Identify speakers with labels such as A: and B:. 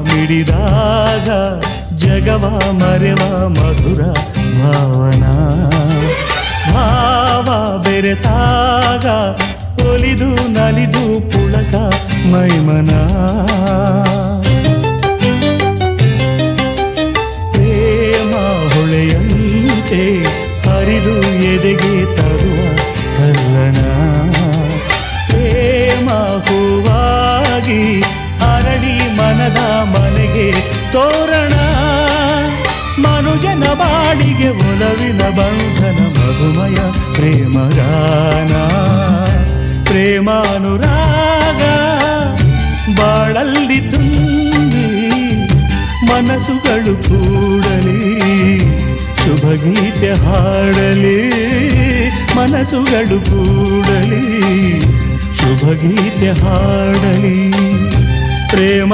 A: ಮಿಡಿದಾಗ ಜಗವ ಮರೆವ ಮಧುರ ಭಾವನಾ ಭಾವ ಬೆರೆತಾಗ ಒಲಿದು ನಲಿದು ಪುಳಕ ಮೈಮನ ಪ್ರೇಮ ಹೊಳೆಯಂತೆ ಹರಿದು ಎದೆಗೆ ತರುವ ಕಲ್ಲಣ ಪ್ರೇಮ ಹೂವಾಗಿ ಅರಳಿ ಮನದ ಮನೆಗೆ ತೋರಣ ಮನುಜನ ಬಾಳಿಗೆ ಒಲವಿನ ಬಂಧನ ಮಧುಮಯ ಪ್ರೇಮಗಾನ ಪ್ರೇಮಾನುರಾಗ ಬಾಳಲ್ಲಿ ತುಂಬಿ ಮನಸ್ಸುಗಳು ಕೂಡಲಿ ಶುಭಗೀತೆ ಹಾಡಲಿ ಮನಸ್ಸುಗಳು ಕೂಡಲಿ ಶುಭಗೀತೆ ಹಾಡಲಿ ಪ್ರೇಮ